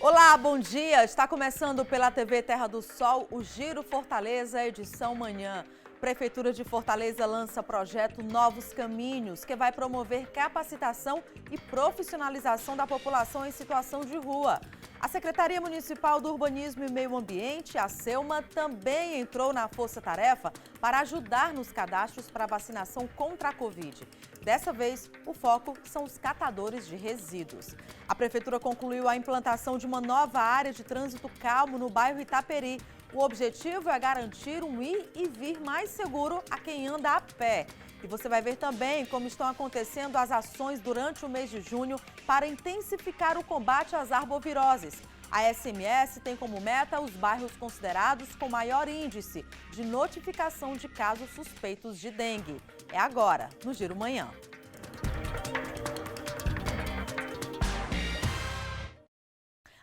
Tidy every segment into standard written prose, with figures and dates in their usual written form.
Olá, bom dia. Está começando pela TV Terra do Sol o Giro Fortaleza, edição manhã. Prefeitura de Fortaleza lança projeto Novos Caminhos, que vai promover capacitação e profissionalização da população em situação de rua. A Secretaria Municipal do Urbanismo e Meio Ambiente, a SEUMA, também entrou na força-tarefa para ajudar nos cadastros para vacinação contra a Covid. Dessa vez, o foco são os catadores de resíduos. A Prefeitura concluiu a implantação de uma nova área de trânsito calmo no bairro Itaperi. O objetivo é garantir um ir e vir mais seguro a quem anda a pé. E você vai ver também como estão acontecendo as ações durante o mês de junho para intensificar o combate às arboviroses. A SMS tem como meta os bairros considerados com maior índice de notificação de casos suspeitos de dengue. É agora, no Giro Manhã.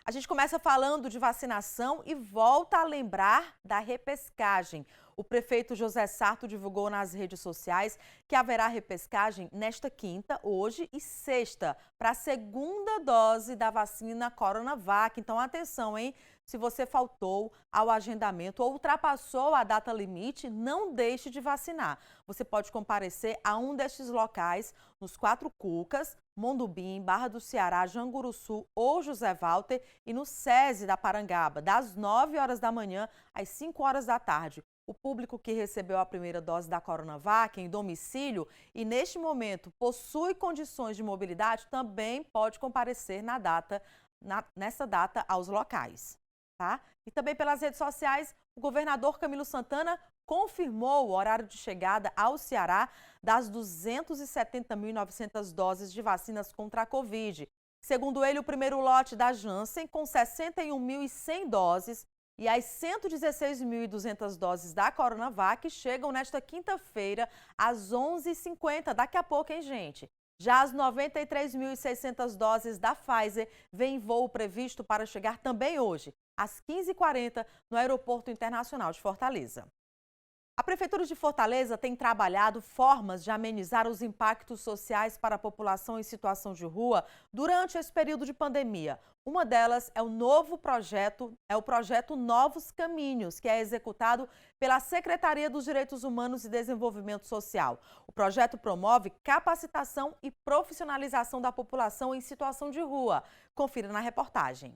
A gente começa falando de vacinação e volta a lembrar da repescagem. O prefeito José Sarto divulgou nas redes sociais que haverá repescagem nesta quinta, hoje e sexta, para a segunda dose da vacina Coronavac. Então, atenção, hein? Se você faltou ao agendamento ou ultrapassou a data limite, não deixe de vacinar. Você pode comparecer a um destes locais, nos Quatro Cucas, Mondubim, Barra do Ceará, Janguruçu ou José Walter e no SESI da Parangaba, das 9 horas da manhã às 5 horas da tarde. O público que recebeu a primeira dose da Coronavac em domicílio e neste momento possui condições de mobilidade também pode comparecer nessa data aos locais. Tá? E também pelas redes sociais, o governador Camilo Santana confirmou o horário de chegada ao Ceará das 270.900 doses de vacinas contra a Covid. Segundo ele, o primeiro lote da Janssen, com 61.100 doses, e as 116.200 doses da Coronavac chegam nesta quinta-feira, às 11h50. Daqui a pouco, hein, gente? Já as 93.600 doses da Pfizer vêm em voo previsto para chegar também hoje, às 15h40, no Aeroporto Internacional de Fortaleza. A Prefeitura de Fortaleza tem trabalhado formas de amenizar os impactos sociais para a população em situação de rua durante esse período de pandemia. Uma delas é o projeto Novos Caminhos, que é executado pela Secretaria dos Direitos Humanos e Desenvolvimento Social. O projeto promove capacitação e profissionalização da população em situação de rua. Confira na reportagem.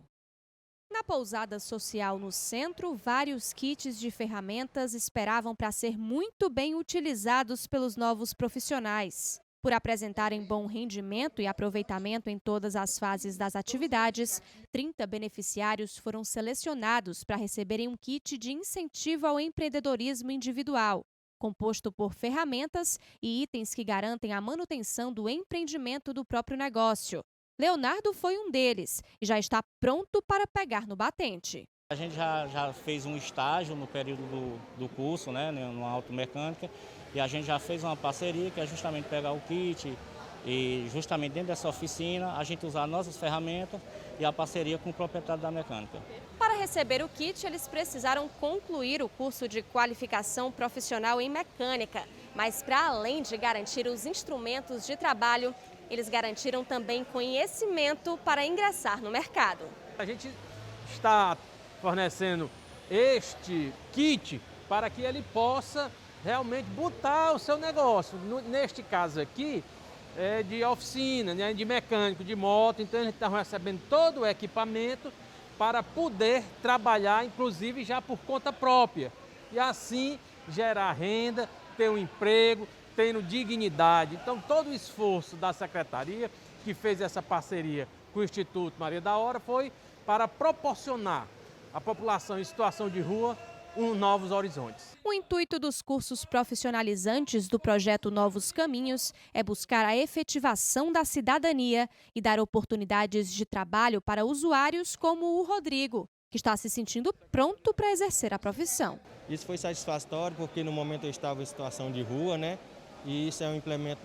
Na pousada social no centro, vários kits de ferramentas esperavam para ser muito bem utilizados pelos novos profissionais. Por apresentarem bom rendimento e aproveitamento em todas as fases das atividades, 30 beneficiários foram selecionados para receberem um kit de incentivo ao empreendedorismo individual, composto por ferramentas e itens que garantem a manutenção do empreendimento do próprio negócio. Leonardo foi um deles e já está pronto para pegar no batente. A gente já fez um estágio no período do curso, né, numa automecânica, e a gente já fez uma parceria que é justamente pegar o kit e justamente dentro dessa oficina a gente usar nossas ferramentas e a parceria com o proprietário da mecânica. Para receber o kit, eles precisaram concluir o curso de qualificação profissional em mecânica, mas para além de garantir os instrumentos de trabalho, eles garantiram também conhecimento para ingressar no mercado. A gente está fornecendo este kit para que ele possa realmente botar o seu negócio. Neste caso aqui, é de oficina, né, de mecânico, de moto. Então a gente está recebendo todo o equipamento para poder trabalhar, inclusive já por conta própria. E assim gerar renda, ter um emprego, tendo dignidade. Então, todo o esforço da Secretaria, que fez essa parceria com o Instituto Maria da Hora, foi para proporcionar à população em situação de rua novos horizontes. O intuito dos cursos profissionalizantes do projeto Novos Caminhos é buscar a efetivação da cidadania e dar oportunidades de trabalho para usuários como o Rodrigo, que está se sentindo pronto para exercer a profissão. Isso foi satisfatório porque no momento eu estava em situação de rua, né? E isso é um implemento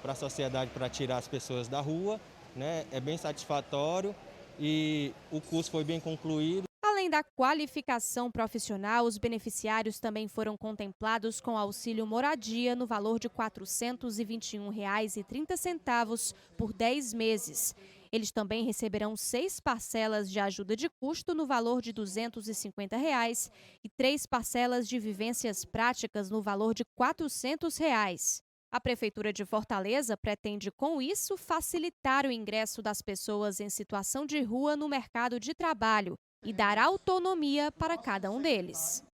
para a sociedade para tirar as pessoas da rua, né? É bem satisfatório e o curso foi bem concluído. Além da qualificação profissional, os beneficiários também foram contemplados com auxílio moradia no valor de R$ 421,30 por 10 meses. Eles também receberão 6 parcelas de ajuda de custo no valor de R$ 250 e 3 parcelas de vivências práticas no valor de R$ 400. A Prefeitura de Fortaleza pretende, com isso, facilitar o ingresso das pessoas em situação de rua no mercado de trabalho e dar autonomia para cada um deles.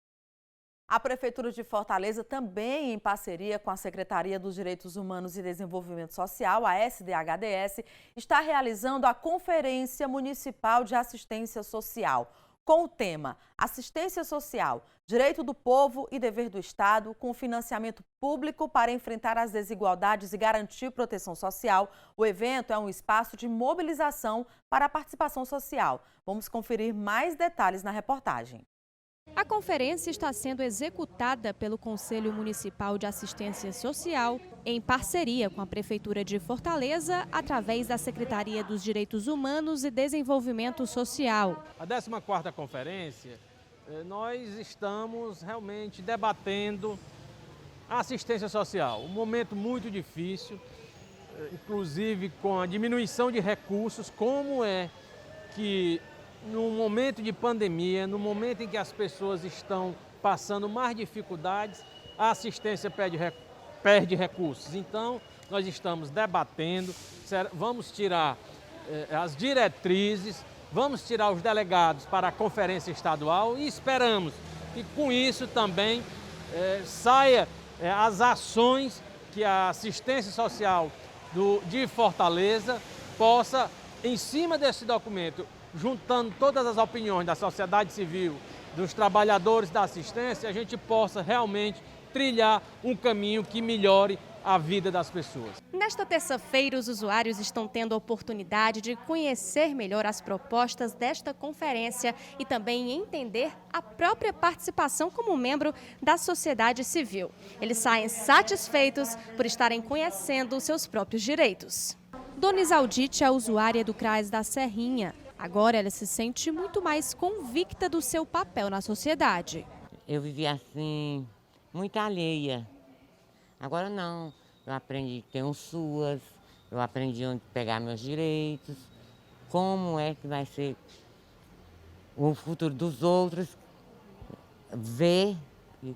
A Prefeitura de Fortaleza, também em parceria com a Secretaria dos Direitos Humanos e Desenvolvimento Social, a SDHDS, está realizando a Conferência Municipal de Assistência Social, com o tema Assistência Social, Direito do Povo e Dever do Estado, com financiamento público para enfrentar as desigualdades e garantir proteção social. O evento é um espaço de mobilização para a participação social. Vamos conferir mais detalhes na reportagem. A conferência está sendo executada pelo Conselho Municipal de Assistência Social, em parceria com a Prefeitura de Fortaleza, através da Secretaria dos Direitos Humanos e Desenvolvimento Social. A 14ª conferência, nós estamos realmente debatendo a assistência social. Um momento muito difícil, inclusive com a diminuição de recursos, como é que no momento de pandemia, no momento em que as pessoas estão passando mais dificuldades, a assistência perde recursos. Então, nós estamos debatendo, vamos tirar as diretrizes, vamos tirar os delegados para a conferência estadual e esperamos que com isso também saia as ações que a assistência social de Fortaleza possa, em cima desse documento, juntando todas as opiniões da sociedade civil, dos trabalhadores da assistência, a gente possa realmente trilhar um caminho que melhore a vida das pessoas. Nesta terça-feira, os usuários estão tendo a oportunidade de conhecer melhor as propostas desta conferência e também entender a própria participação como membro da sociedade civil. Eles saem satisfeitos por estarem conhecendo os seus próprios direitos. Dona Isaldite é usuária do CRAS da Serrinha. Agora ela se sente muito mais convicta do seu papel na sociedade. Eu vivi assim, muito alheia. Agora não. Eu aprendi que tem um SUAS, eu aprendi onde pegar meus direitos, como é que vai ser o futuro dos outros, ver e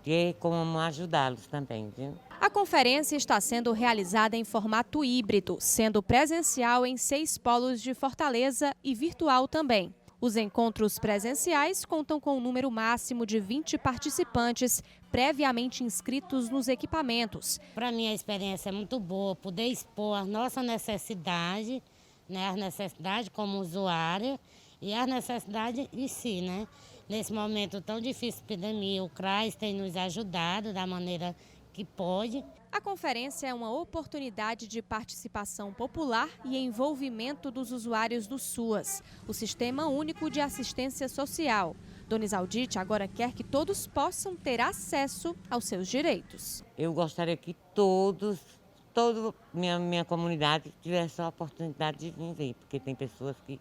ter como ajudá-los também, viu? A conferência está sendo realizada em formato híbrido, sendo presencial em 6 polos de Fortaleza e virtual também. Os encontros presenciais contam com um número máximo de 20 participantes previamente inscritos nos equipamentos. Para mim a experiência é muito boa, poder expor a nossa necessidade, né, as necessidades como usuária e as necessidades em si, né? Nesse momento tão difícil de pandemia, o CRAS tem nos ajudado da maneira que pode. A conferência é uma oportunidade de participação popular e envolvimento dos usuários do SUAS, o Sistema Único de Assistência Social. Dona Isaldite agora quer que todos possam ter acesso aos seus direitos. Eu gostaria que toda minha comunidade tivesse a oportunidade de vir ver, porque tem pessoas que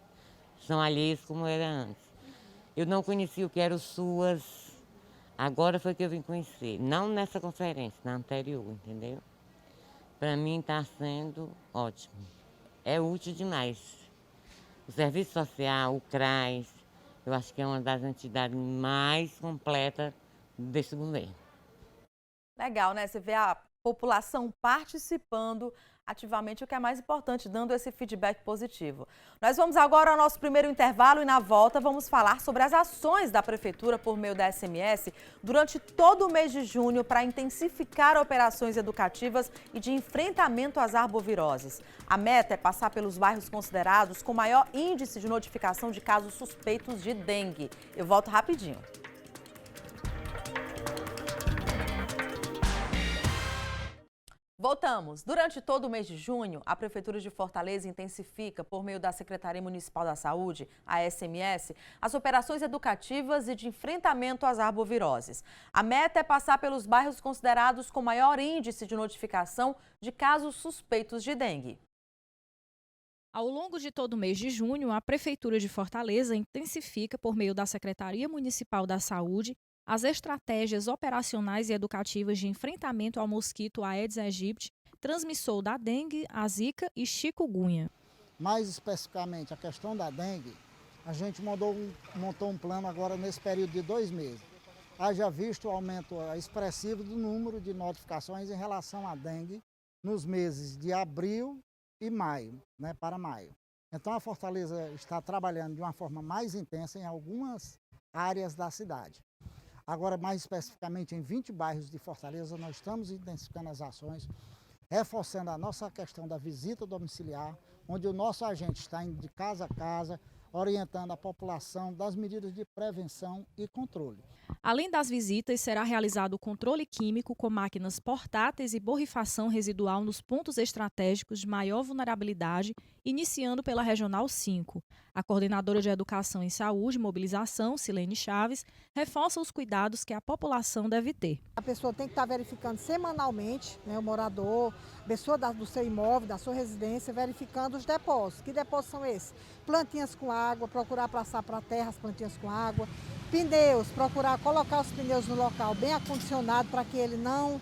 são alheias como era antes. Eu não conhecia o que era o SUAS. Agora foi que eu vim conhecer, não nessa conferência, na anterior, entendeu? Para mim está sendo ótimo, é útil demais. O Serviço Social, o CRAS, eu acho que é uma das entidades mais completas desse governo. Legal, né? Você vê a população participando ativamente, o que é mais importante, dando esse feedback positivo. Nós vamos agora ao nosso primeiro intervalo e na volta vamos falar sobre as ações da Prefeitura por meio da SMS durante todo o mês de junho para intensificar operações educativas e de enfrentamento às arboviroses. A meta é passar pelos bairros considerados com maior índice de notificação de casos suspeitos de dengue. Eu volto rapidinho. Voltamos. Durante todo o mês de junho, a Prefeitura de Fortaleza intensifica, por meio da Secretaria Municipal da Saúde, a SMS, as operações educativas e de enfrentamento às arboviroses. A meta é passar pelos bairros considerados com maior índice de notificação de casos suspeitos de dengue. Ao longo de todo o mês de junho, a Prefeitura de Fortaleza intensifica, por meio da Secretaria Municipal da Saúde, as estratégias operacionais e educativas de enfrentamento ao mosquito Aedes aegypti, transmissor da dengue, a zika e chikungunya. mais especificamente a questão da dengue, a gente montou um plano agora nesse período de 2 meses. Haja visto o aumento expressivo do número de notificações em relação à dengue nos meses de abril e maio, né, para maio. Então a Fortaleza está trabalhando de uma forma mais intensa em algumas áreas da cidade. Agora, mais especificamente em 20 bairros de Fortaleza, nós estamos intensificando as ações, reforçando a nossa questão da visita domiciliar, onde o nosso agente está indo de casa a casa, orientando a população das medidas de prevenção e controle. Além das visitas, será realizado o controle químico com máquinas portáteis e borrifação residual nos pontos estratégicos de maior vulnerabilidade, iniciando pela Regional 5. A coordenadora de Educação em Saúde e Mobilização, Silene Chaves, reforça os cuidados que a população deve ter. A pessoa tem que estar verificando semanalmente, né, o morador, a pessoa do seu imóvel, da sua residência, verificando os depósitos. Que depósitos são esses? Plantinhas com água, procurar passar para a terra as plantinhas com água. Pneus, procurar colocar os pneus no local bem acondicionado para que ele não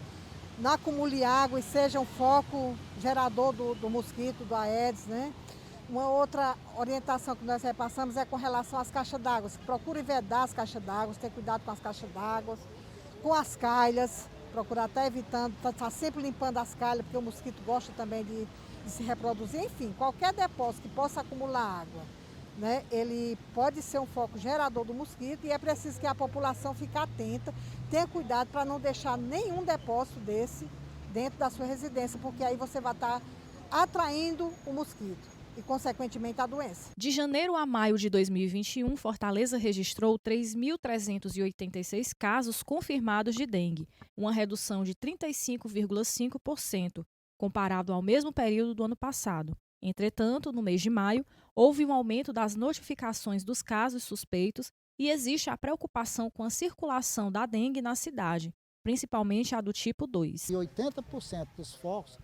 acumule água e seja um foco gerador do mosquito, do Aedes, né? Uma outra orientação que nós repassamos é com relação às caixas d'água. Procure vedar as caixas d'água, ter cuidado com as caixas d'água, com as calhas, procurar estar evitando, estar sempre limpando as calhas, porque o mosquito gosta também de se reproduzir. Enfim, qualquer depósito que possa acumular água, né, ele pode ser um foco gerador do mosquito e é preciso que a população fique atenta, tenha cuidado para não deixar nenhum depósito desse dentro da sua residência, porque aí você vai estar atraindo o mosquito e, consequentemente, a doença. De janeiro a maio de 2021, Fortaleza registrou 3.386 casos confirmados de dengue, uma redução de 35,5%, comparado ao mesmo período do ano passado. Entretanto, no mês de maio, houve um aumento das notificações dos casos suspeitos e existe a preocupação com a circulação da dengue na cidade, principalmente a do tipo 2. E 80% dos focos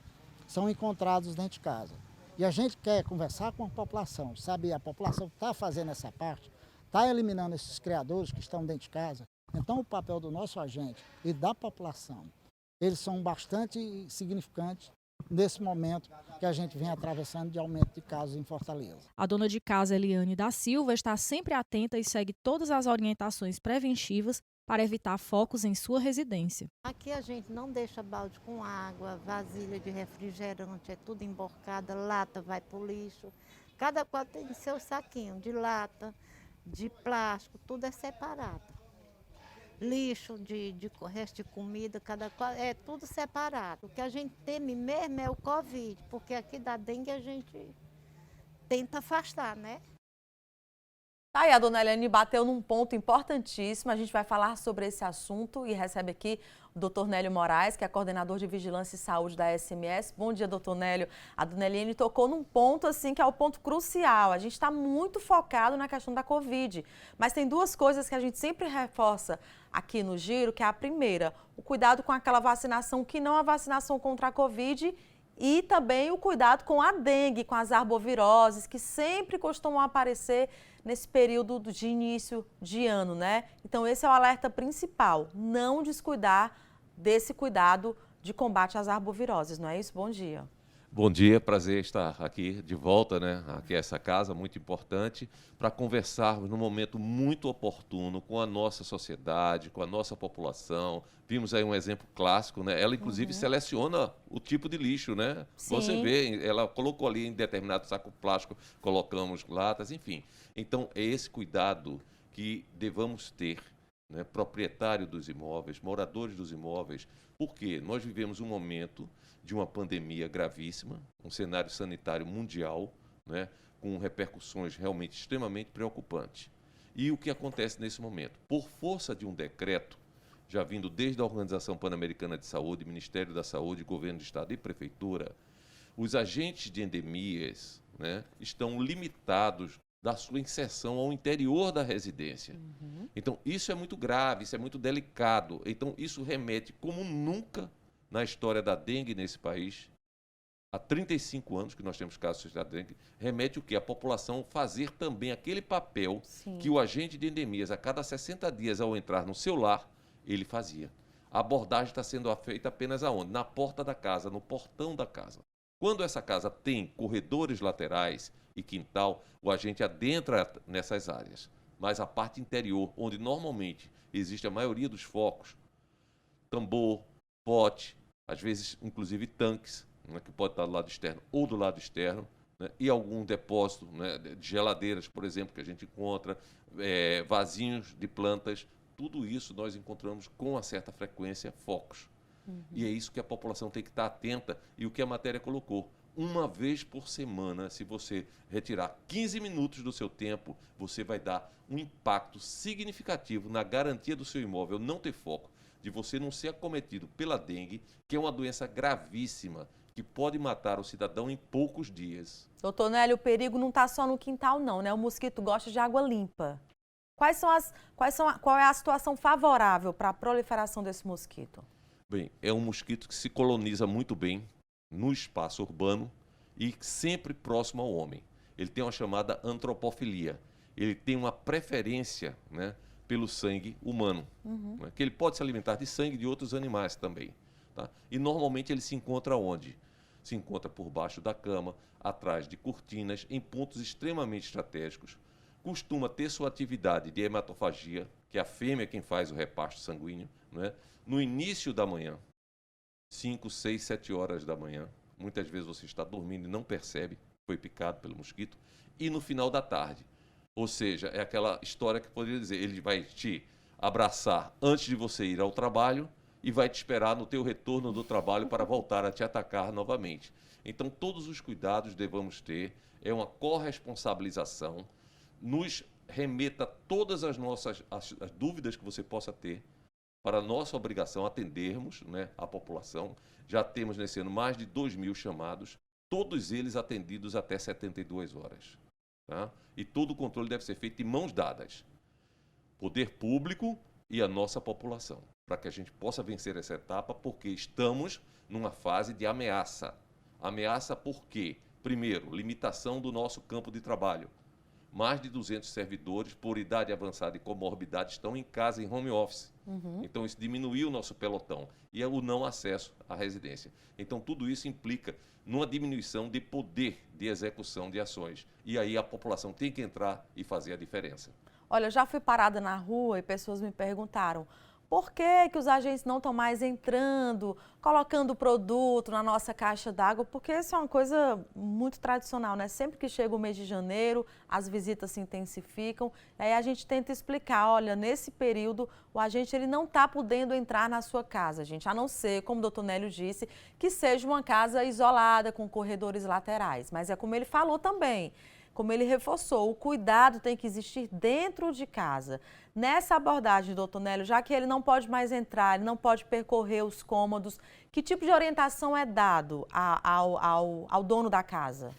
são encontrados dentro de casa. E a gente quer conversar com a população, sabe? A população está fazendo essa parte, está eliminando esses criadores que estão dentro de casa. Então, o papel do nosso agente e da população, eles são bastante significantes nesse momento que a gente vem atravessando de aumento de casos em Fortaleza. A dona de casa, Eliane da Silva, está sempre atenta e segue todas as orientações preventivas para evitar focos em sua residência. Aqui a gente não deixa balde com água, vasilha de refrigerante, é tudo emborcada, lata vai para o lixo. Cada qual tem seu saquinho de lata, de plástico, tudo é separado. Lixo, de resto de comida, cada qual, é tudo separado. O que a gente teme mesmo é o Covid, porque aqui da dengue a gente tenta afastar, né? Aí a dona Eliane bateu num ponto importantíssimo, a gente vai falar sobre esse assunto e recebe aqui o doutor Nélio Moraes, que é coordenador de Vigilância e Saúde da SMS. Bom dia, doutor Nélio. A dona Eliane tocou num ponto assim que é o ponto crucial, a gente está muito focado na questão da Covid, mas tem duas coisas que a gente sempre reforça aqui no Giro, que é a primeira, o cuidado com aquela vacinação que não é a vacinação contra a Covid e também o cuidado com a dengue, com as arboviroses, que sempre costumam aparecer nesse período de início de ano, né? Então esse é o alerta principal, não descuidar desse cuidado de combate às arboviroses, não é isso? Bom dia. Bom dia, prazer estar aqui de volta, né? Aqui a essa casa muito importante para conversarmos num momento muito oportuno com a nossa sociedade, com a nossa população. Vimos aí um exemplo clássico, né? Ela inclusive seleciona o tipo de lixo, né? Sim. Você vê, ela colocou ali em determinado saco plástico, colocamos latas, enfim. Então é esse cuidado que devamos ter, né? Proprietário dos imóveis, moradores dos imóveis, porque nós vivemos um momento de uma pandemia gravíssima, um cenário sanitário mundial, né, com repercussões realmente extremamente preocupantes. E o que acontece nesse momento? Por força de um decreto, já vindo desde a Organização Pan-Americana de Saúde, Ministério da Saúde, Governo do Estado e Prefeitura, os agentes de endemias, né, estão limitados da sua inserção ao interior da residência. Então, isso é muito grave, isso é muito delicado. Então, isso remete como nunca na história da dengue nesse país, há 35 anos que nós temos casos da dengue, remete o quê? A população fazer também aquele papel que o agente de endemias, a cada 60 dias ao entrar no seu lar, ele fazia. A abordagem está sendo feita apenas aonde? Na porta da casa, no portão da casa. Quando essa casa tem corredores laterais e quintal, o agente adentra nessas áreas. Mas a parte interior, onde normalmente existe a maioria dos focos, tambor, pote, às vezes inclusive tanques, né, que pode estar do lado externo ou do lado externo, né, e algum depósito, né, de geladeiras, por exemplo, que a gente encontra, vasinhos de plantas, tudo isso nós encontramos com uma certa frequência focos. E é isso que a população tem que estar atenta e o que a matéria colocou. Uma vez por semana, se você retirar 15 minutos do seu tempo, você vai dar um impacto significativo na garantia do seu imóvel não ter foco, de você não ser acometido pela dengue, que é uma doença gravíssima, que pode matar o cidadão em poucos dias. Doutor Nélio, o perigo não está só no quintal não, né? O mosquito gosta de água limpa. Qual é a situação favorável para a proliferação desse mosquito? Bem, é um mosquito que se coloniza muito bem no espaço urbano e sempre próximo ao homem. Ele tem uma chamada antropofilia. Ele tem uma preferência, né, pelo sangue humano, né, que ele pode se alimentar de sangue de outros animais também. Tá? E normalmente ele se encontra onde? Se encontra por baixo da cama, atrás de cortinas, em pontos extremamente estratégicos. Costuma ter sua atividade de hematofagia, que é a fêmea quem faz o repasto sanguíneo, né, no início da manhã. 5, 6, 7 horas da manhã. Muitas vezes você está dormindo e não percebe que foi picado pelo mosquito. E no final da tarde. Ou seja, é aquela história que eu poderia dizer, ele vai te abraçar antes de você ir ao trabalho e vai te esperar no teu retorno do trabalho para voltar a te atacar novamente. Então, todos os cuidados devemos ter, é uma corresponsabilização, nos remeta todas as as dúvidas que você possa ter, para a nossa obrigação atendermos, né, a população. Já temos nesse ano mais de 2.000 chamados, todos eles atendidos até 72 horas. Tá? E todo o controle deve ser feito de mãos dadas. Poder público e a nossa população, para que a gente possa vencer essa etapa, porque estamos numa fase de ameaça. Ameaça por quê? Primeiro, limitação do nosso campo de trabalho. Mais de 200 servidores, por idade avançada e comorbidade, estão em casa, em home office. Então, isso diminuiu o nosso pelotão e é o não acesso à residência. Então, tudo isso implica numa diminuição de poder de execução de ações. E aí a população tem que entrar e fazer a diferença. Olha, eu já fui parada na rua e pessoas me perguntaram por que os agentes não estão mais entrando, colocando produto na nossa caixa d'água, porque isso é uma coisa muito tradicional, né? Sempre que chega o mês de janeiro, as visitas se intensificam, e aí a gente tenta explicar, olha, nesse período o agente ele não está podendo entrar na sua casa, gente, a não ser, como o doutor Nélio disse, que seja uma casa isolada, com corredores laterais, mas é como ele falou também, como ele reforçou, o cuidado tem que existir dentro de casa. Nessa abordagem, doutor Nélio, já que ele não pode mais entrar, ele não pode percorrer os cômodos, que tipo de orientação é dado ao dono da casa?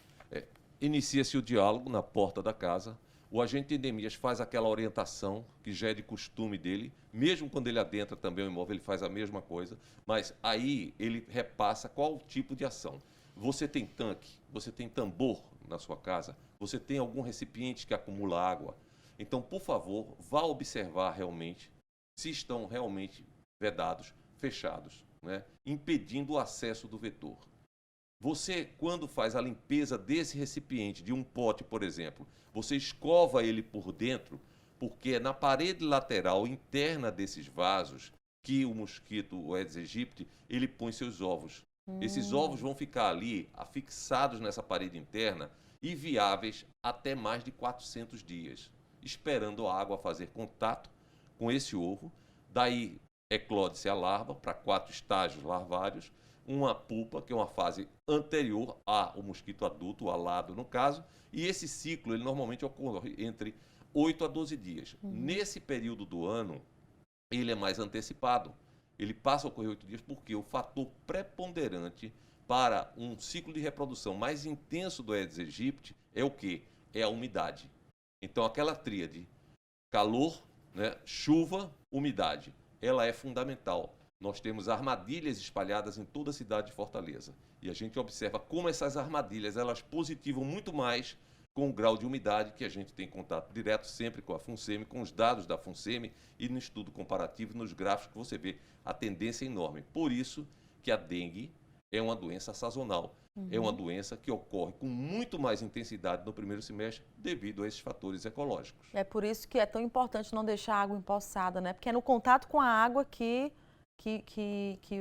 Inicia-se o diálogo na porta da casa, o agente de endemias faz aquela orientação que já é de costume dele, mesmo quando ele adentra também o imóvel, ele faz a mesma coisa, mas aí ele repassa qual tipo de ação. Você tem tanque, você tem tambor na sua casa, você tem algum recipiente que acumula água. Então, por favor, vá observar realmente se estão realmente vedados, fechados, né? Impedindo o acesso do vetor. Você, quando faz a limpeza desse recipiente, de um pote, por exemplo, você escova ele por dentro, porque é na parede lateral interna desses vasos que o mosquito, o Aedes aegypti, ele põe seus ovos. Esses ovos vão ficar ali, afixados nessa parede interna e viáveis até mais de 400 dias, esperando a água fazer contato com esse ovo. Daí eclode-se a larva para 4 estágios larvários, uma pupa, que é uma fase anterior ao mosquito adulto, o alado no caso, e esse ciclo ele normalmente ocorre entre 8 a 12 dias. Nesse período do ano, ele é mais antecipado. Ele passa a ocorrer 8 dias porque o fator preponderante para um ciclo de reprodução mais intenso do Aedes aegypti é o quê? É a umidade. Então, aquela tríade, calor, né, chuva, umidade, ela é fundamental. Nós temos armadilhas espalhadas em toda a cidade de Fortaleza. E a gente observa como essas armadilhas, elas positivam muito mais com o grau de umidade, que a gente tem contato direto sempre com a FUNSEMI, com os dados da FUNSEMI e no estudo comparativo, nos gráficos que você vê, a tendência é enorme. Por isso que a dengue é uma doença sazonal. É uma doença que ocorre com muito mais intensidade no primeiro semestre devido a esses fatores ecológicos. É por isso que é tão importante não deixar a água empoçada, né? Porque é no contato com a água que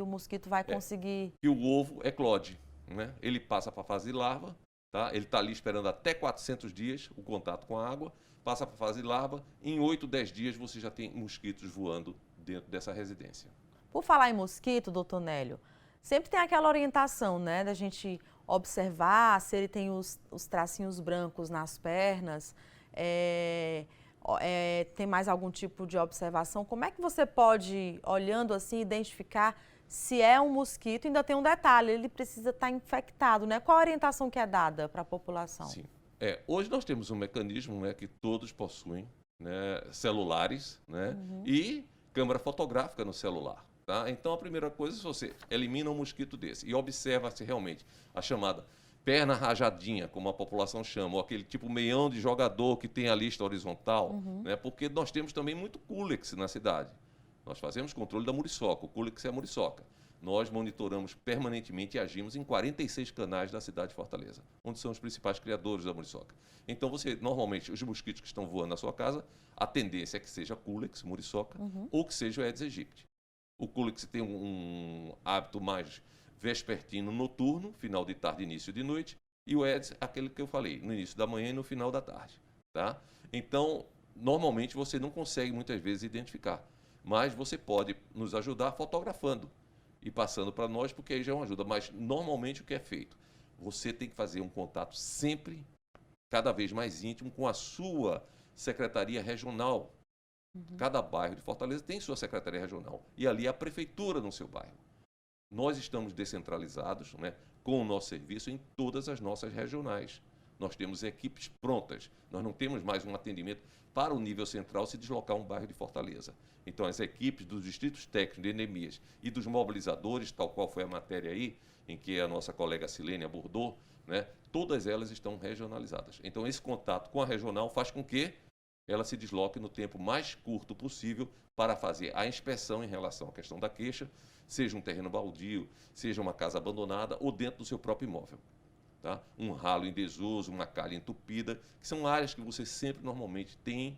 o mosquito vai conseguir... E o ovo eclode, né? Ele passa para a fase de larva, tá? Ele está ali esperando até 400 dias o contato com a água, passa para a fase de larva, em 8, 10 dias você já tem mosquitos voando dentro dessa residência. Por falar em mosquito, doutor Nélio, sempre tem aquela orientação, né, da gente observar se ele tem os tracinhos brancos nas pernas, tem mais algum tipo de observação. Como é que você pode, olhando assim, identificar se é um mosquito? Ainda tem um detalhe, ele precisa estar infectado, né? Qual a orientação que é dada para a população? Sim. Hoje nós temos um mecanismo, né, que todos possuem, né, celulares, né, e câmera fotográfica no celular. Tá? Então, a primeira coisa é você elimina um mosquito desse e observa se realmente a chamada perna rajadinha, como a população chama, ou aquele tipo meião de jogador que tem a lista horizontal, né? Porque nós temos também muito culex na cidade. Nós fazemos controle da muriçoca, o culex é a muriçoca. Nós monitoramos permanentemente e agimos em 46 canais da cidade de Fortaleza, onde são os principais criadores da muriçoca. Então, normalmente, os mosquitos que estão voando na sua casa, a tendência é que seja culex, muriçoca, ou que seja o Aedes aegypti. O culex tem um hábito mais vespertino noturno, final de tarde, início de noite, e o Aedes, aquele que eu falei, no início da manhã e no final da tarde. Tá? Então, normalmente você não consegue muitas vezes identificar, mas você pode nos ajudar fotografando e passando para nós, porque aí já é uma ajuda. Mas normalmente o que é feito? Você tem que fazer um contato sempre, cada vez mais íntimo, com a sua secretaria regional. Cada bairro de Fortaleza tem sua secretaria regional e ali é a prefeitura no seu bairro. Nós estamos descentralizados, né, com o nosso serviço em todas as nossas regionais. Nós temos equipes prontas, nós não temos mais um atendimento para o nível central se deslocar um bairro de Fortaleza. Então, as equipes dos distritos técnicos de endemias e dos mobilizadores, tal qual foi a matéria aí, em que a nossa colega Silene abordou, né, todas elas estão regionalizadas. Então, esse contato com a regional faz com que ela se desloque no tempo mais curto possível para fazer a inspeção em relação à questão da queixa, seja um terreno baldio, seja uma casa abandonada ou dentro do seu próprio imóvel. Tá? Um ralo em desuso, uma calha entupida, que são áreas que você sempre normalmente tem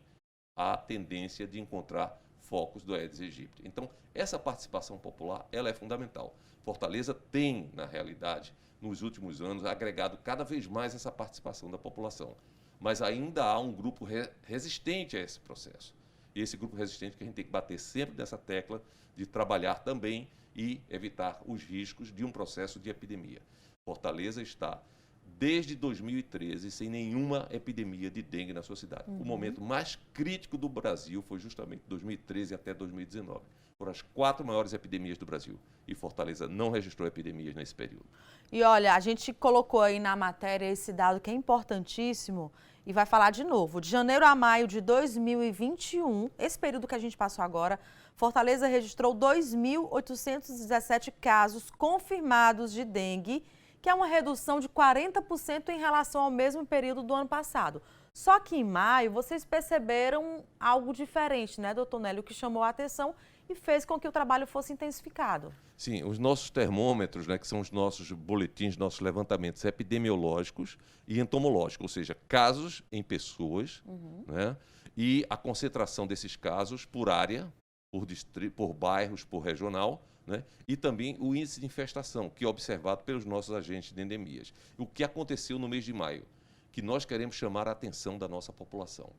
a tendência de encontrar focos do Aedes aegypti. Então, essa participação popular ela é fundamental. Fortaleza tem, na realidade, nos últimos anos, agregado cada vez mais essa participação da população. Mas ainda há um grupo resistente a esse processo. E esse grupo resistente que a gente tem que bater sempre nessa tecla de trabalhar também e evitar os riscos de um processo de epidemia. Fortaleza está, desde 2013, sem nenhuma epidemia de dengue na sua cidade. O momento mais crítico do Brasil foi justamente 2013 até 2019. Foram as 4 maiores epidemias do Brasil. E Fortaleza não registrou epidemias nesse período. E olha, a gente colocou aí na matéria esse dado que é importantíssimo e vai falar de novo. De janeiro a maio de 2021, esse período que a gente passou agora, Fortaleza registrou 2.817 casos confirmados de dengue, que é uma redução de 40% em relação ao mesmo período do ano passado. Só que em maio vocês perceberam algo diferente, né, doutor Nélio, que chamou a atenção e fez com que o trabalho fosse intensificado. Sim, os nossos termômetros, né, que são os nossos boletins, nossos levantamentos epidemiológicos e entomológicos, ou seja, casos em pessoas, né, e a concentração desses casos por área, por distrito, por bairros, por regional, né, e também o índice de infestação, que é observado pelos nossos agentes de endemias. O que aconteceu no mês de maio? Que nós queremos chamar a atenção da nossa população.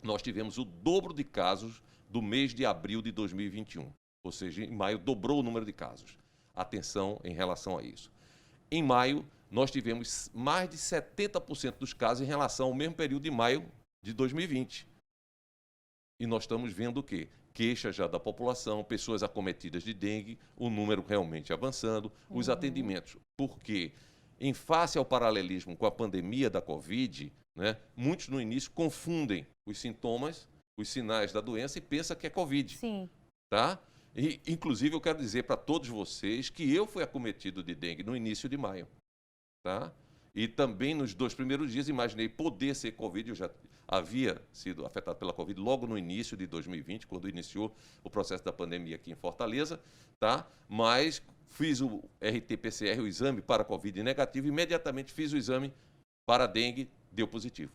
Nós tivemos o dobro de casos do mês de abril de 2021. Ou seja, em maio dobrou o número de casos. Atenção em relação a isso. Em maio, nós tivemos mais de 70% dos casos em relação ao mesmo período de maio de 2020. E nós estamos vendo o quê? Queixa já da população, pessoas acometidas de dengue, o número realmente avançando, os atendimentos. Porque, em face ao paralelismo com a pandemia da Covid, né, muitos no início confundem os sintomas, os sinais da doença e pensam que é Covid. Sim. Tá? E, inclusive, eu quero dizer para todos vocês que eu fui acometido de dengue no início de maio. Tá? E também nos 2 primeiros dias imaginei poder ser Covid, eu já havia sido afetado pela Covid logo no início de 2020, quando iniciou o processo da pandemia aqui em Fortaleza, tá? Mas fiz o RT-PCR, o exame para Covid negativo, e imediatamente fiz o exame para dengue, deu positivo.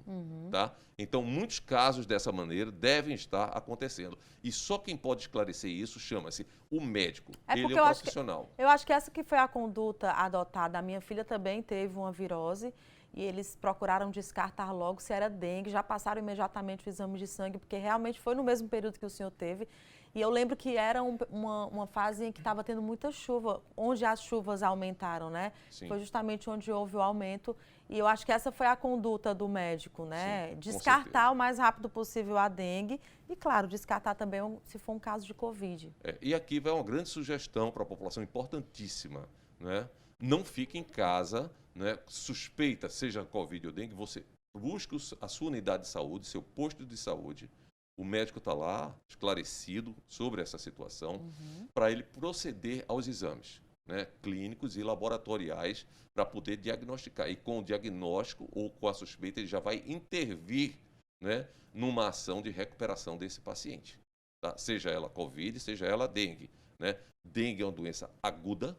Tá? Então, muitos casos dessa maneira devem estar acontecendo. E só quem pode esclarecer isso chama-se o médico. Ele é um profissional. Eu acho que essa que foi a conduta adotada. A minha filha também teve uma virose e eles procuraram descartar logo se era dengue. Já passaram imediatamente o exame de sangue, porque realmente foi no mesmo período que o senhor teve. E eu lembro que era uma fase em que estava tendo muita chuva, onde as chuvas aumentaram, né? Sim. Foi justamente onde houve o aumento. E eu acho que essa foi a conduta do médico, né? Sim, descartar o mais rápido possível a dengue e, claro, descartar também se for um caso de Covid. E aqui vai uma grande sugestão para a população, importantíssima, né? Não fique em casa, né? Suspeita, seja Covid ou dengue, você busque a sua unidade de saúde, seu posto de saúde. O médico está lá, esclarecido sobre essa situação, para ele proceder aos exames, né, clínicos e laboratoriais, para poder diagnosticar. E com o diagnóstico ou com a suspeita, ele já vai intervir, né, numa ação de recuperação desse paciente. Tá? Seja ela Covid, seja ela dengue. Né? Dengue é uma doença aguda,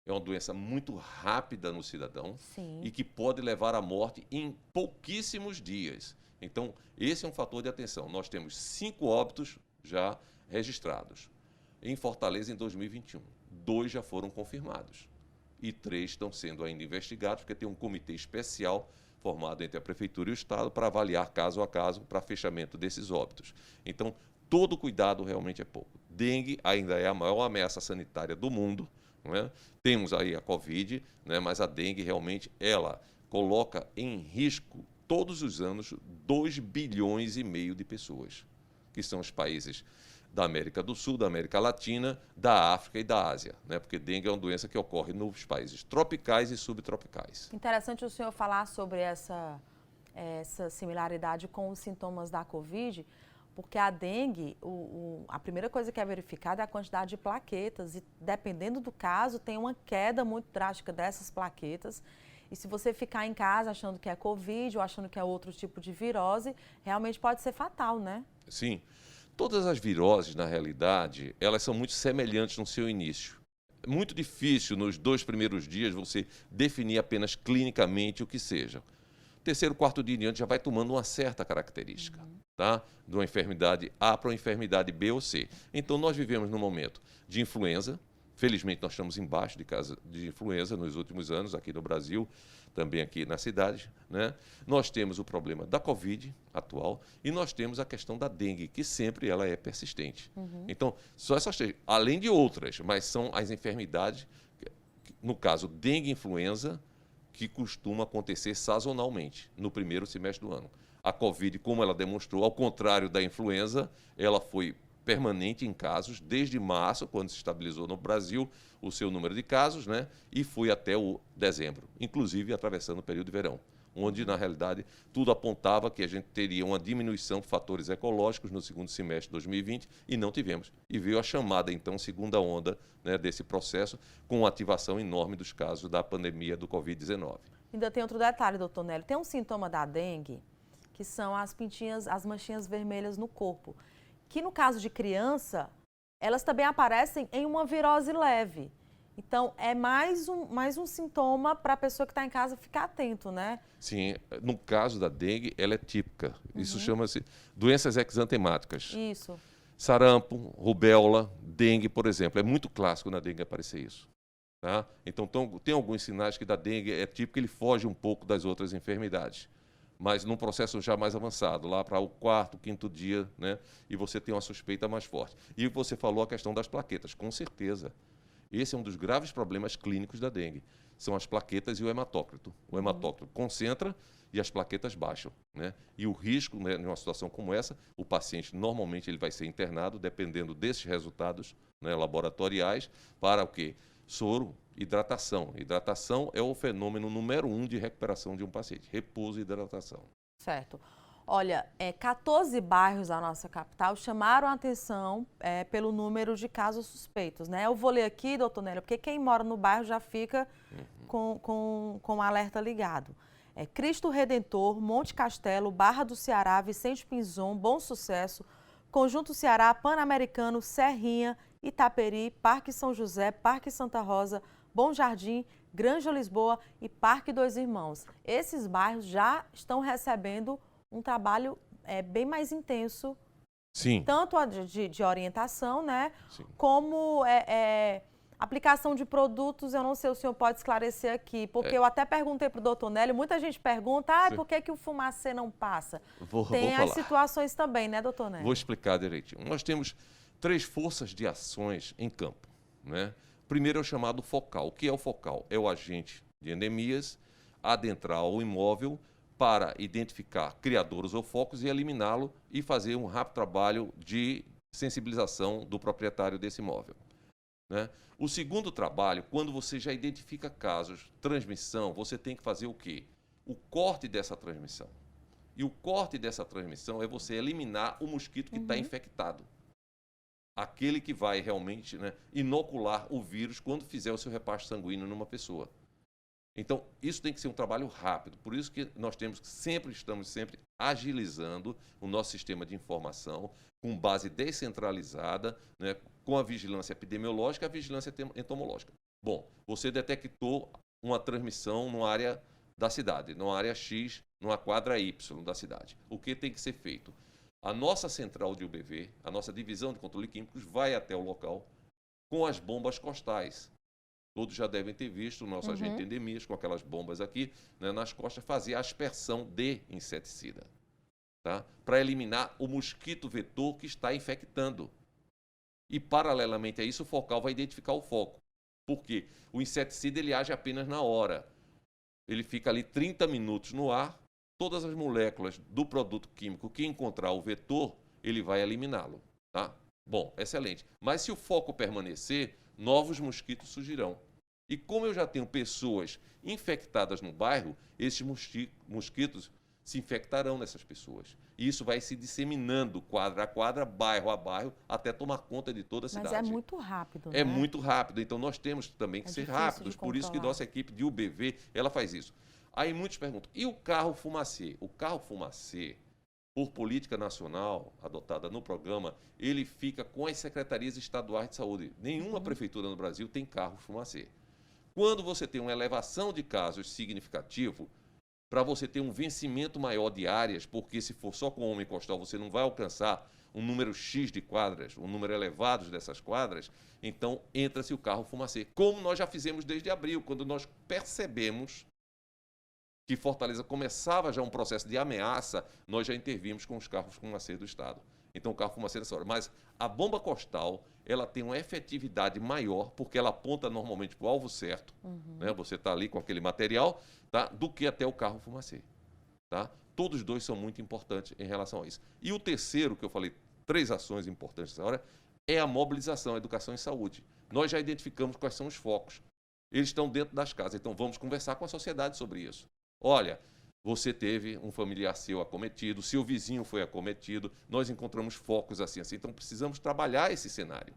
é uma doença muito rápida no cidadão. Sim. E que pode levar à morte em pouquíssimos dias. Então, esse é um fator de atenção. Nós temos 5 óbitos já registrados. Em Fortaleza, em 2021, 2 já foram confirmados. E 3 estão sendo ainda investigados, porque tem um comitê especial formado entre a Prefeitura e o Estado para avaliar caso a caso para fechamento desses óbitos. Então, todo cuidado realmente é pouco. Dengue ainda é a maior ameaça sanitária do mundo. Não é? Temos aí a Covid, né? Mas a dengue realmente ela coloca em risco todos os anos 2,5 bilhões de pessoas, que são os países da América do Sul, da América Latina, da África e da Ásia, né? Porque dengue é uma doença que ocorre nos países tropicais e subtropicais. Interessante o senhor falar sobre essa similaridade com os sintomas da Covid, porque a dengue, a primeira coisa que é verificada é a quantidade de plaquetas e, dependendo do caso, tem uma queda muito drástica dessas plaquetas. E se você ficar em casa achando que é Covid ou achando que é outro tipo de virose, realmente pode ser fatal, né? Sim. Todas as viroses, na realidade, elas são muito semelhantes no seu início. É muito difícil, nos 2 primeiros dias, você definir apenas clinicamente o que seja. Terceiro, quarto dia em diante já vai tomando uma certa característica, tá? De uma enfermidade A para uma enfermidade B ou C. Então, nós vivemos num momento de influenza. Felizmente, nós estamos embaixo de casos de influenza nos últimos anos, aqui no Brasil, também aqui na cidade, né? Nós temos o problema da Covid atual e nós temos a questão da dengue, que sempre ela é persistente. Então, só essas 3, além de outras, mas são as enfermidades, no caso, dengue e influenza, que costuma acontecer sazonalmente, no primeiro semestre do ano. A Covid, como ela demonstrou, ao contrário da influenza, ela foi permanente em casos, desde março, quando se estabilizou no Brasil o seu número de casos, né, e foi até o dezembro, inclusive atravessando o período de verão, onde, na realidade, tudo apontava que a gente teria uma diminuição de fatores ecológicos no segundo semestre de 2020 e não tivemos. E veio a chamada, então, segunda onda, né, desse processo, com a ativação enorme dos casos da pandemia do Covid-19. Ainda tem outro detalhe, doutor Nélio. Tem um sintoma da dengue, que são as pintinhas, as manchinhas vermelhas no corpo, que no caso de criança, elas também aparecem em uma virose leve. Então, é mais um sintoma para a pessoa que está em casa ficar atento, né? Sim, no caso da dengue, ela é típica. Isso chama-se doenças exantemáticas. Isso. Sarampo, rubéola, dengue, por exemplo. É muito clássico na dengue aparecer isso. Tá? Então, tem alguns sinais que da dengue é típico, ele foge um pouco das outras enfermidades. Mas num processo já mais avançado, lá para o 4º, 5º dia, né? E você tem uma suspeita mais forte. E você falou a questão das plaquetas, com certeza. Esse é um dos graves problemas clínicos da dengue. São as plaquetas e o hematócrito. O hematócrito concentra e as plaquetas baixam, né? E o risco, né, numa situação como essa, o paciente normalmente ele vai ser internado, dependendo desses resultados, né, laboratoriais, para o quê? Soro, hidratação. Hidratação é o fenômeno número 1 de recuperação de um paciente. Repouso e hidratação. Certo. Olha, 14 bairros da nossa capital chamaram a atenção pelo número de casos suspeitos, né? Eu vou ler aqui, doutor Nélio, porque quem mora no bairro já fica com o alerta ligado. Cristo Redentor, Monte Castelo, Barra do Ceará, Vicente Pinzon, Bom Sucesso, Conjunto Ceará, Pan-Americano, Serrinha, Itaperi, Parque São José, Parque Santa Rosa, Bom Jardim, Granja Lisboa e Parque Dois Irmãos. Esses bairros já estão recebendo um trabalho bem mais intenso, Sim. Tanto de orientação, né, Sim. como aplicação de produtos. Eu não sei, o senhor pode esclarecer aqui, porque eu até perguntei para o doutor Nélio, muita gente pergunta, por que o fumacê não passa? Tem as situações também, né, doutor Nélio? Vou explicar direitinho. Nós temos 3 forças de ações em campo, né? Primeiro é o chamado focal. O que é o focal? É o agente de endemias adentrar ao imóvel para identificar criadouros ou focos e eliminá-lo e fazer um rápido trabalho de sensibilização do proprietário desse imóvel, né? O segundo trabalho, quando você já identifica casos, transmissão, você tem que fazer o quê? O corte dessa transmissão. E o corte dessa transmissão é você eliminar o mosquito que está infectado. Aquele que vai realmente, né, inocular o vírus quando fizer o seu repasto sanguíneo numa pessoa. Então, isso tem que ser um trabalho rápido. Por isso que nós estamos sempre agilizando o nosso sistema de informação com base descentralizada, né, com a vigilância epidemiológica e a vigilância entomológica. Bom, você detectou uma transmissão numa área da cidade, numa área X, numa quadra Y da cidade. O que tem que ser feito? A nossa central de UBV, a nossa divisão de controle químicos, vai até o local com as bombas costais. Todos já devem ter visto o nosso agente de endemias com aquelas bombas aqui, né, nas costas, fazer a aspersão de inseticida, tá? Para eliminar o mosquito vetor que está infectando. E, paralelamente a isso, o focal vai identificar o foco. Por quê? O inseticida ele age apenas na hora. Ele fica ali 30 minutos no ar, todas as moléculas do produto químico que encontrar o vetor, ele vai eliminá-lo, tá? Bom, excelente. Mas se o foco permanecer, novos mosquitos surgirão. E como eu já tenho pessoas infectadas no bairro, esses mosquitos se infectarão nessas pessoas. E isso vai se disseminando quadra a quadra, bairro a bairro, até tomar conta de toda a cidade. Mas é muito rápido, né? É muito rápido. Então nós temos também que ser rápidos. Por isso que nossa equipe de UBV, ela faz isso. Aí muitos perguntam, e o carro fumacê? O carro fumacê, por política nacional adotada no programa, ele fica com as secretarias estaduais de saúde. Nenhuma prefeitura no Brasil tem carro fumacê. Quando você tem uma elevação de casos significativo, para você ter um vencimento maior de áreas, porque se for só com homem costal, você não vai alcançar um número X de quadras, um número elevado dessas quadras, então entra-se o carro fumacê. Como nós já fizemos desde abril, quando nós percebemos que Fortaleza começava já um processo de ameaça, nós já intervimos com os carros fumacê do Estado. Então, o carro fumacê nessa hora. Mas a bomba costal, ela tem uma efetividade maior, porque ela aponta normalmente para o alvo certo, né? Você está ali com aquele material, tá? Do que até o carro fumacê, tá? Todos os dois são muito importantes em relação a isso. E o terceiro, que eu falei, 3 ações importantes nessa hora, é a mobilização, a educação e saúde. Nós já identificamos quais são os focos. Eles estão dentro das casas, então vamos conversar com a sociedade sobre isso. Olha, você teve um familiar seu acometido, seu vizinho foi acometido, nós encontramos focos assim, então precisamos trabalhar esse cenário.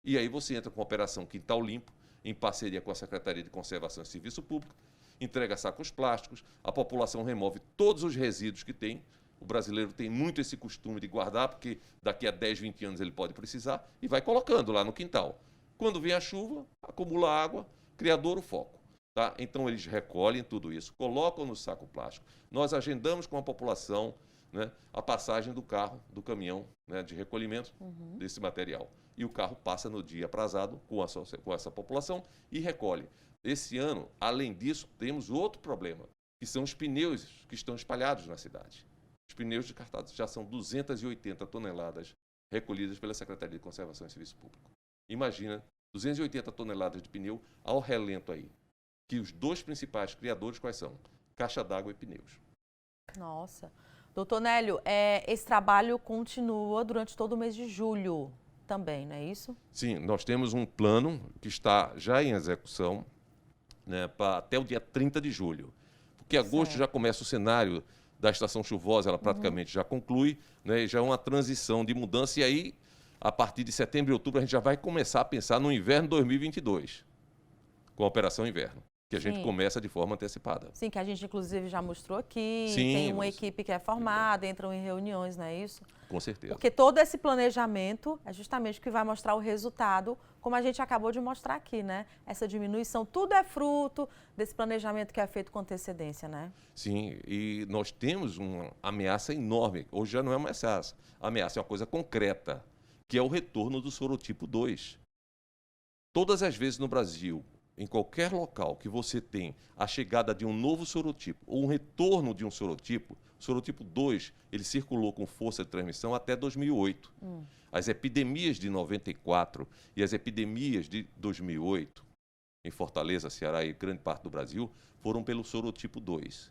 E aí você entra com a Operação Quintal Limpo, em parceria com a Secretaria de Conservação e Serviço Público, entrega sacos plásticos, a população remove todos os resíduos que tem. O brasileiro tem muito esse costume de guardar, porque daqui a 10, 20 anos ele pode precisar, e vai colocando lá no quintal. Quando vem a chuva, acumula água, criadouro, foco. Tá? Então, eles recolhem tudo isso, colocam no saco plástico. Nós agendamos com a população, né, a passagem do carro, do caminhão, né, de recolhimento desse material. E o carro passa no dia aprazado com essa população e recolhe. Esse ano, além disso, temos outro problema, que são os pneus que estão espalhados na cidade. Os pneus descartados já são 280 toneladas recolhidas pela Secretaria de Conservação e Serviço Público. Imagina, 280 toneladas de pneu ao relento aí. Que os 2 principais criadores quais são? Caixa d'água e pneus. Nossa. Doutor Nélio, esse trabalho continua durante todo o mês de julho também, não é isso? Sim, nós temos um plano que está já em execução, né, até o dia 30 de julho. Porque agosto já começa o cenário da estação chuvosa, ela praticamente já conclui, né? E já é uma transição de mudança. E aí, a partir de setembro e outubro, a gente já vai começar a pensar no inverno 2022, com a Operação Inverno, que a gente começa de forma antecipada. Sim, que a gente inclusive já mostrou aqui, Sim, tem uma equipe que é formada, entram em reuniões, não é isso? Com certeza. Porque todo esse planejamento é justamente o que vai mostrar o resultado, como a gente acabou de mostrar aqui, né? Essa diminuição, tudo é fruto desse planejamento que é feito com antecedência, né? Sim, e nós temos uma ameaça enorme. Hoje já não é uma ameaça. A ameaça é uma coisa concreta, que é o retorno do sorotipo 2. Todas as vezes no Brasil, em qualquer local que você tem a chegada de um novo sorotipo ou um retorno de um sorotipo, o sorotipo 2, ele circulou com força de transmissão até 2008. As epidemias de 94 e as epidemias de 2008, em Fortaleza, Ceará e grande parte do Brasil, foram pelo sorotipo 2.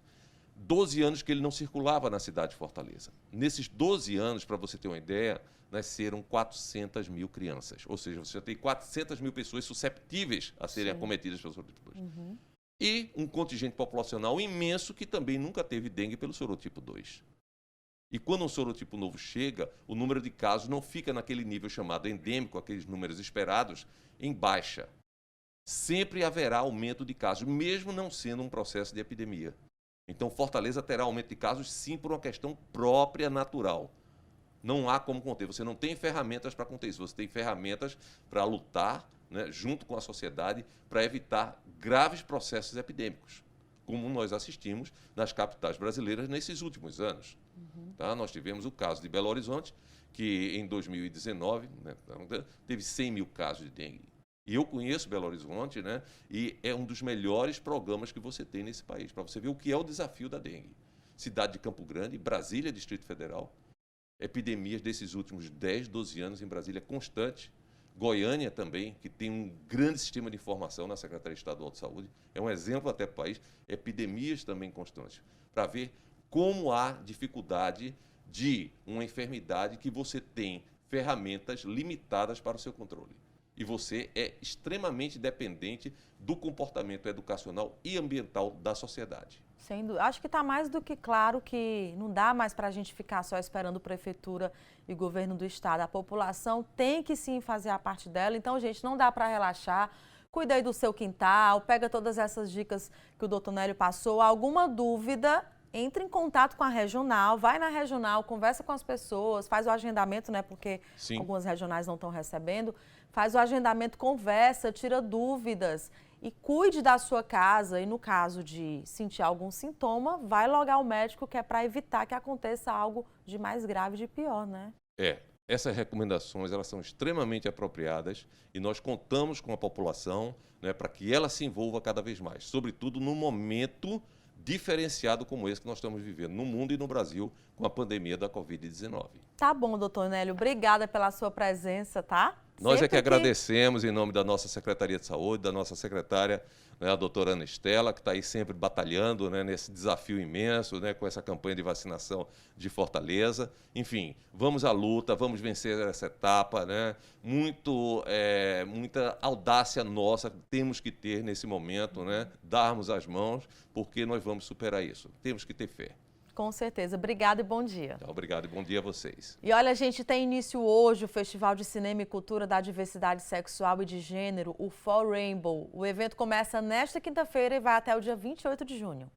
12 anos que ele não circulava na cidade de Fortaleza. Nesses 12 anos, para você ter uma ideia, nasceram 400 mil crianças. Ou seja, você já tem 400 mil pessoas susceptíveis a serem acometidas pelo sorotipo 2. E um contingente populacional imenso que também nunca teve dengue pelo sorotipo 2. E quando um sorotipo novo chega, o número de casos não fica naquele nível chamado endêmico, aqueles números esperados, em baixa. Sempre haverá aumento de casos, mesmo não sendo um processo de epidemia. Então, Fortaleza terá aumento de casos, sim, por uma questão própria, natural. Não há como conter. Você não tem ferramentas para conter isso. Você tem ferramentas para lutar, né, junto com a sociedade, para evitar graves processos epidêmicos, como nós assistimos nas capitais brasileiras nesses últimos anos. Tá? Nós tivemos o caso de Belo Horizonte, que em 2019, né, teve 100 mil casos de dengue. E eu conheço Belo Horizonte, né, e é um dos melhores programas que você tem nesse país, para você ver o que é o desafio da dengue. Cidade de Campo Grande, Brasília, Distrito Federal, epidemias desses últimos 10, 12 anos em Brasília constante. Goiânia também, que tem um grande sistema de informação na Secretaria Estadual de Saúde, é um exemplo até para o país, epidemias também constantes, para ver como há dificuldade de uma enfermidade que você tem ferramentas limitadas para o seu controle. E você é extremamente dependente do comportamento educacional e ambiental da sociedade. Acho que está mais do que claro que não dá mais para a gente ficar só esperando prefeitura e governo do estado. A população tem que sim fazer a parte dela. Então, gente, não dá para relaxar. Cuida aí do seu quintal, pega todas essas dicas que o doutor Nélio passou. Alguma dúvida, entre em contato com a regional, vai na regional, conversa com as pessoas, faz o agendamento, né? Porque algumas regionais não estão recebendo. Faz o agendamento, conversa, tira dúvidas. E cuide da sua casa e no caso de sentir algum sintoma, vai logo ao médico, que é para evitar que aconteça algo de mais grave, de pior, né? Essas recomendações elas são extremamente apropriadas e nós contamos com a população, né, para que ela se envolva cada vez mais, sobretudo no momento diferenciado como esse que nós estamos vivendo no mundo e no Brasil com a pandemia da Covid-19. Tá bom, doutor Nélio, obrigada pela sua presença, tá? Nós é que agradecemos em nome da nossa Secretaria de Saúde, da nossa secretária, né, a doutora Ana Estela, que está aí sempre batalhando, né, nesse desafio imenso, né, com essa campanha de vacinação de Fortaleza. Enfim, vamos à luta, vamos vencer essa etapa, né? Muita audácia nossa temos que ter nesse momento, né? Darmos as mãos, porque nós vamos superar isso. Temos que ter fé. Com certeza. Obrigada e bom dia. Obrigado e bom dia a vocês. E olha, gente, tem início hoje o Festival de Cinema e Cultura da Diversidade Sexual e de Gênero, o Fall Rainbow. O evento começa nesta quinta-feira e vai até o dia 28 de junho.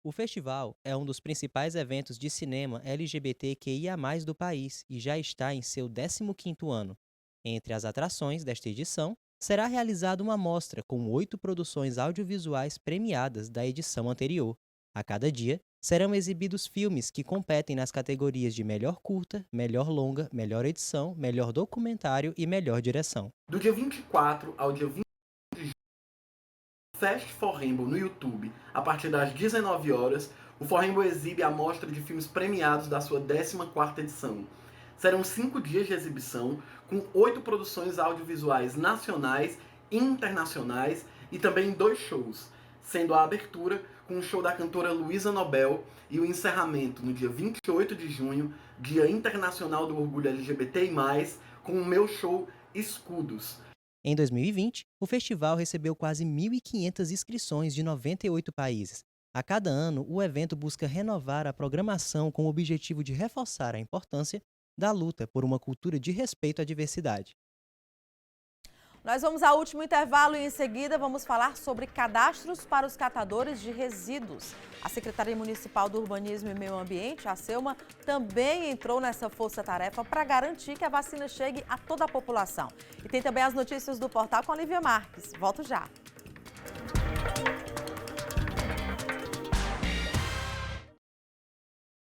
O festival é um dos principais eventos de cinema LGBTQIA+, do país e já está em seu 15º ano. Entre as atrações desta edição, será realizada uma mostra com 8 produções audiovisuais premiadas da edição anterior. A cada dia, serão exibidos filmes que competem nas categorias de melhor curta, melhor longa, melhor edição, melhor documentário e melhor direção. Do dia 24 ao dia 20 de junho, Fest for Rainbow no YouTube, a partir das 19 horas, o For Rainbow exibe a mostra de filmes premiados da sua 14ª edição. Serão 5 dias de exibição, com 8 produções audiovisuais nacionais e internacionais e também 2 shows, sendo a abertura com o show da cantora Luísa Nobel e o encerramento no dia 28 de junho, Dia Internacional do Orgulho LGBTI+, com o meu show Escudos. Em 2020, o festival recebeu quase 1.500 inscrições de 98 países, A cada ano, o evento busca renovar a programação com o objetivo de reforçar a importância da luta por uma cultura de respeito à diversidade. Nós vamos ao último intervalo e em seguida vamos falar sobre cadastros para os catadores de resíduos. A Secretaria Municipal do Urbanismo e Meio Ambiente, a SEUMA, também entrou nessa força-tarefa para garantir que a vacina chegue a toda a população. E tem também as notícias do portal com a Lívia Marques. Volto já.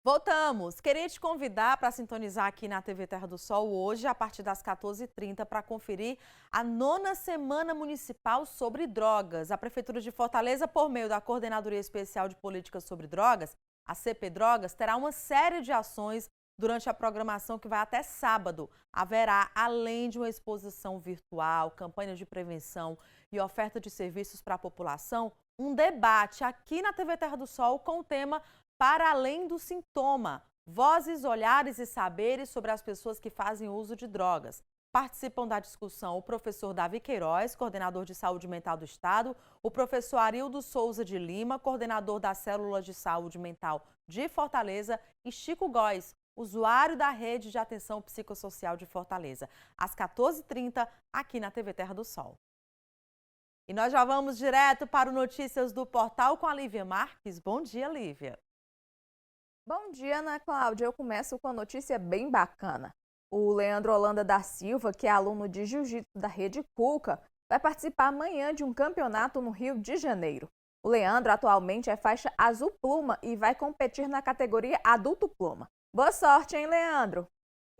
Voltamos! Queria te convidar para sintonizar aqui na TV Terra do Sol hoje, a partir das 14h30, para conferir a 9ª Semana Municipal sobre Drogas. A Prefeitura de Fortaleza, por meio da Coordenadoria Especial de Políticas sobre Drogas, a CP Drogas, terá uma série de ações durante a programação que vai até sábado. Haverá, além de uma exposição virtual, campanha de prevenção e oferta de serviços para a população, um debate aqui na TV Terra do Sol com o tema Para Além do Sintoma, vozes, olhares e saberes sobre as pessoas que fazem uso de drogas. Participam da discussão o professor Davi Queiroz, coordenador de saúde mental do Estado, o professor Arildo Souza de Lima, coordenador da Célula de Saúde Mental de Fortaleza, e Chico Góes, usuário da Rede de Atenção Psicossocial de Fortaleza, às 14h30, aqui na TV Terra do Sol. E nós já vamos direto para o Notícias do Portal com a Lívia Marques. Bom dia, Lívia. Bom dia, Ana Cláudia. Eu começo com uma notícia bem bacana. O Leandro Holanda da Silva, que é aluno de Jiu-Jitsu da Rede Cuca, vai participar amanhã de um campeonato no Rio de Janeiro. O Leandro atualmente é faixa azul pluma e vai competir na categoria adulto pluma. Boa sorte, hein, Leandro?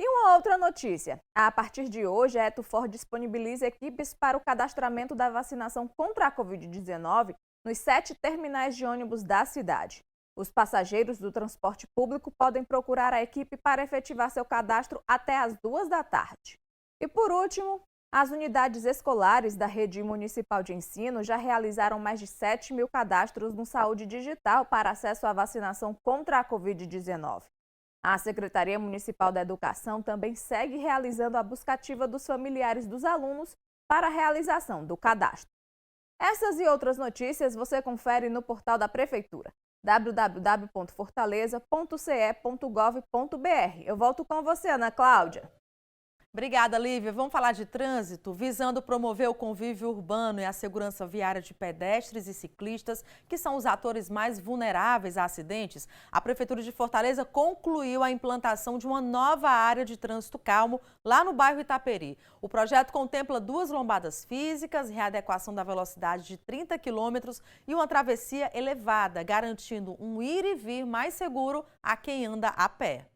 E uma outra notícia. A partir de hoje, a Etufor disponibiliza equipes para o cadastramento da vacinação contra a Covid-19 nos 7 terminais de ônibus da cidade. Os passageiros do transporte público podem procurar a equipe para efetivar seu cadastro até às 14h. E por último, as unidades escolares da Rede Municipal de Ensino já realizaram mais de 7.000 cadastros no Saúde Digital para acesso à vacinação contra a Covid-19. A Secretaria Municipal da Educação também segue realizando a busca ativa dos familiares dos alunos para a realização do cadastro. Essas e outras notícias você confere no portal da Prefeitura, www.fortaleza.ce.gov.br. Eu volto com você, Ana Cláudia. Obrigada, Lívia. Vamos falar de trânsito, visando promover o convívio urbano e a segurança viária de pedestres e ciclistas, que são os atores mais vulneráveis a acidentes. A Prefeitura de Fortaleza concluiu a implantação de uma nova área de trânsito calmo lá no bairro Itaperi. O projeto contempla 2 lombadas físicas, readequação da velocidade de 30 km e uma travessia elevada, garantindo um ir e vir mais seguro a quem anda a pé.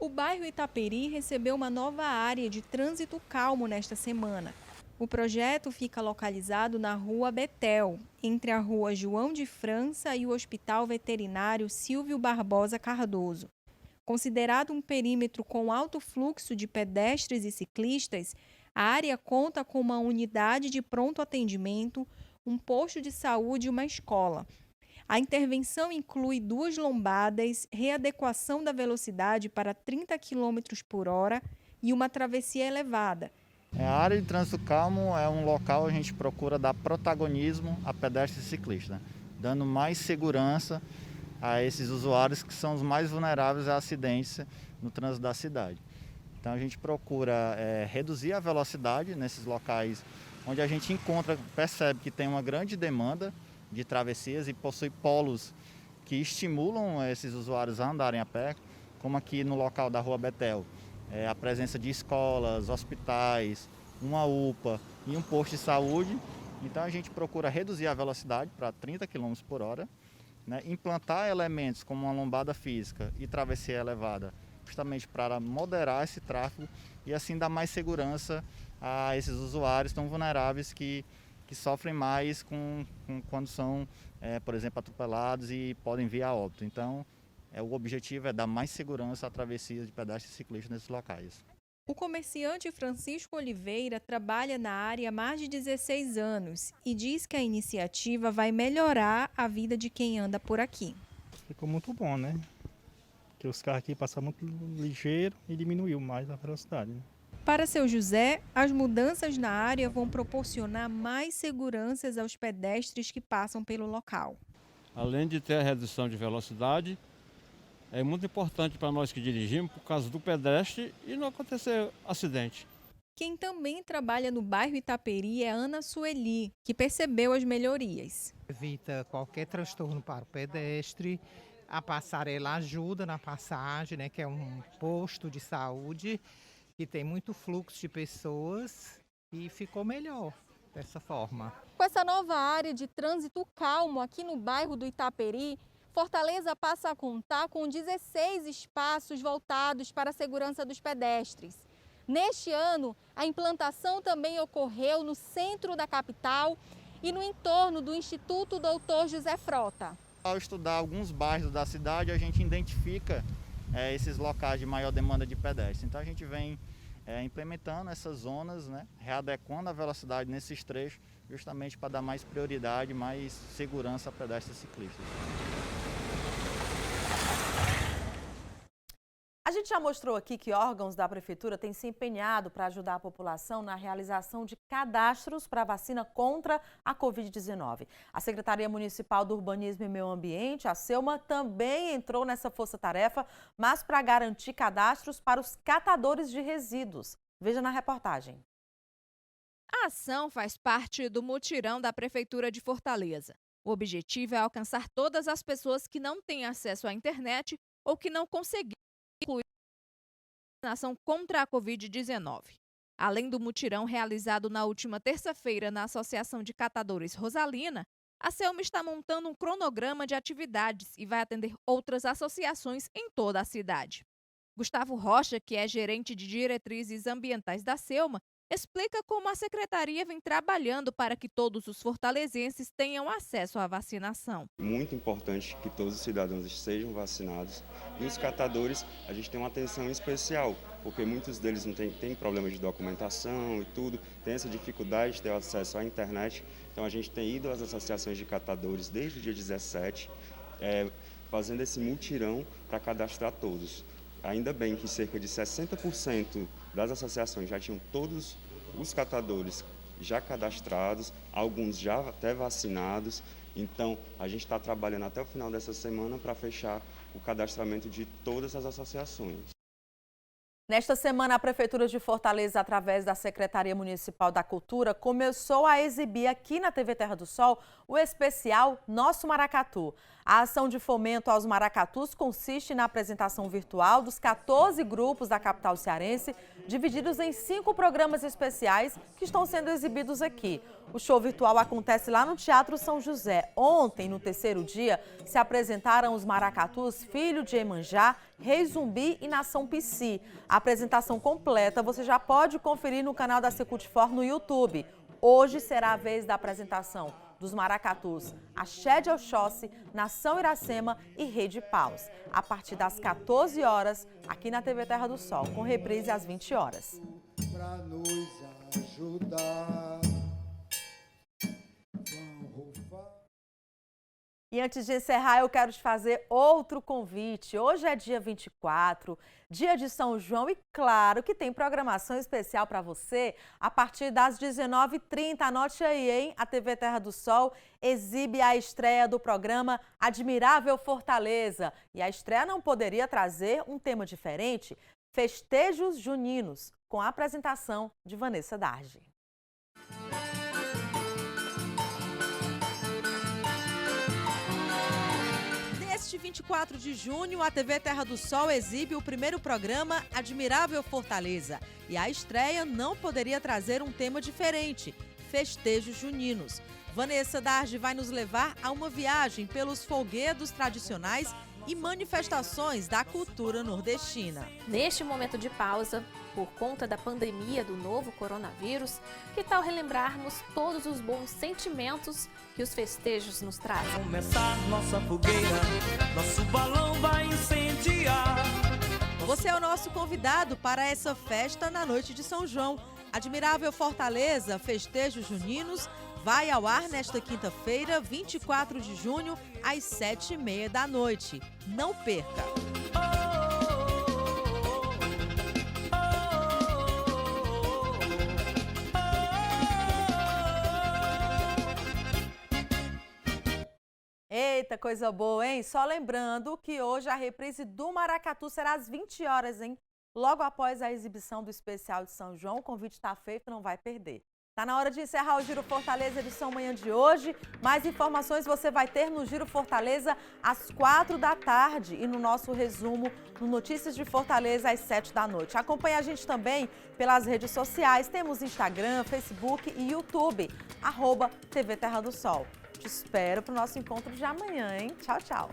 O bairro Itaperi recebeu uma nova área de trânsito calmo nesta semana. O projeto fica localizado na Rua Betel, entre a Rua João de França e o Hospital Veterinário Silvio Barbosa Cardoso. Considerado um perímetro com alto fluxo de pedestres e ciclistas, a área conta com uma unidade de pronto atendimento, um posto de saúde e uma escola. A intervenção inclui 2 lombadas, readequação da velocidade para 30 km por hora e uma travessia elevada. A área de trânsito calmo é um local onde a gente procura dar protagonismo a pedestre e ciclista, dando mais segurança a esses usuários que são os mais vulneráveis a acidentes no trânsito da cidade. Então a gente procura reduzir a velocidade nesses locais onde a gente percebe que tem uma grande demanda de travessias e possui polos que estimulam esses usuários a andarem a pé, como aqui no local da Rua Betel. A presença de escolas, hospitais, uma UPA e um posto de saúde. Então a gente procura reduzir a velocidade para 30 km por hora, né? Implantar elementos como uma lombada física e travessia elevada, justamente para moderar esse tráfego e assim dar mais segurança a esses usuários tão vulneráveis que sofrem mais quando são, por exemplo, atropelados e podem vir a óbito. Então, o objetivo é dar mais segurança a travessias de pedestres e ciclistas nesses locais. O comerciante Francisco Oliveira trabalha na área há mais de 16 anos e diz que a iniciativa vai melhorar a vida de quem anda por aqui. Ficou muito bom, né? Porque os carros aqui passam muito ligeiro e diminuiu mais a velocidade, né? Para seu José, as mudanças na área vão proporcionar mais seguranças aos pedestres que passam pelo local. além de ter a redução de velocidade, é muito importante para nós que dirigimos por causa do pedestre e não acontecer acidente. Quem também trabalha no bairro Itaperi é Ana Sueli, que percebeu as melhorias. Evita qualquer transtorno para o pedestre, a passarela ajuda na passagem, né, que é um posto de saúde que tem muito fluxo de pessoas e ficou melhor dessa forma. Com essa nova área de trânsito calmo aqui no bairro do Itaperi, Fortaleza passa a contar com 16 espaços voltados para a segurança dos pedestres. Neste ano, a implantação também ocorreu no centro da capital e no entorno do Instituto Doutor José Frota. Ao estudar alguns bairros da cidade, a gente identifica esses locais de maior demanda de pedestres. Então a gente vem implementando essas zonas, né, readequando a velocidade nesses trechos, justamente para dar mais prioridade, mais segurança a pedestres e ciclistas. A gente já mostrou aqui que órgãos da Prefeitura têm se empenhado para ajudar a população na realização de cadastros para a vacina contra a Covid-19. A Secretaria Municipal do Urbanismo e Meio Ambiente, a SEUMA, também entrou nessa força-tarefa, mas para garantir cadastros para os catadores de resíduos. Veja na reportagem. A ação faz parte do mutirão da Prefeitura de Fortaleza. O objetivo é alcançar todas as pessoas que não têm acesso à internet ou que não conseguiram incluir a vacinação contra a Covid-19. Além do mutirão realizado na última terça-feira na Associação de Catadores Rosalina, a SEUMA está montando um cronograma de atividades e vai atender outras associações em toda a cidade. Gustavo Rocha, que é gerente de diretrizes ambientais da SEUMA, explica como a secretaria vem trabalhando para que todos os fortalezenses tenham acesso à vacinação. Muito importante que todos os cidadãos sejam vacinados e os catadores, a gente tem uma atenção especial, porque muitos deles não têm problema de documentação e tudo, tem essa dificuldade de ter acesso à internet. Então a gente tem ido às associações de catadores desde o dia 17, fazendo esse mutirão para cadastrar todos. Ainda bem que cerca de 60% das associações já tinham todos os catadores já cadastrados, alguns já até vacinados. Então, a gente está trabalhando até o final dessa semana para fechar o cadastramento de todas as associações. Nesta semana, a Prefeitura de Fortaleza, através da Secretaria Municipal da Cultura, começou a exibir aqui na TV Terra do Sol o especial Nosso Maracatu. A ação de fomento aos maracatus consiste na apresentação virtual dos 14 grupos da capital cearense, divididos em 5 programas especiais que estão sendo exibidos aqui. O show virtual acontece lá no Teatro São José. Ontem, no terceiro dia, se apresentaram os maracatus Filho de Emanjá, Rei Zumbi e Nação Pici. A apresentação completa você já pode conferir no canal da Secult4 no YouTube. Hoje será a vez da apresentação dos maracatus Axé de Oxóssi, Nação Iracema e Rei de Paus, a partir das 14 horas, aqui na TV Terra do Sol, com reprise às 20 horas. Pra nos ajudar. E antes de encerrar, eu quero te fazer outro convite. Hoje é dia 24, dia de São João e claro que tem programação especial para você a partir das 19h30. Anote aí, hein? A TV Terra do Sol exibe a estreia do programa Admirável Fortaleza. E a estreia não poderia trazer um tema diferente? Festejos Juninos, com a apresentação de Vanessa Darge. Neste 24 de junho, a TV Terra do Sol exibe o primeiro programa Admirável Fortaleza. E a estreia não poderia trazer um tema diferente, festejos juninos. Vanessa Darge vai nos levar a uma viagem pelos folguedos tradicionais e manifestações da cultura nordestina. Neste momento de pausa, por conta da pandemia do novo coronavírus, que tal relembrarmos todos os bons sentimentos que os festejos nos trazem? Começar nossa fogueira, nosso balão vai incendiar. Você é o nosso convidado para essa festa na noite de São João. Admirável Fortaleza, festejos juninos, vai ao ar nesta quinta-feira, 24 de junho, às 7h30 da noite. Não perca! Eita, coisa boa, hein? Só lembrando que hoje a reprise do Maracatu será às 20 horas, hein? Logo após a exibição do especial de São João, o convite está feito, não vai perder. Tá na hora de encerrar o Giro Fortaleza edição manhã de hoje. Mais informações você vai ter no Giro Fortaleza às 4 da tarde e no nosso resumo no Notícias de Fortaleza às 7 da noite. Acompanhe a gente também pelas redes sociais. Temos Instagram, Facebook e YouTube, @TV Terra do Sol. Te espero para o nosso encontro de amanhã, hein? Tchau, tchau.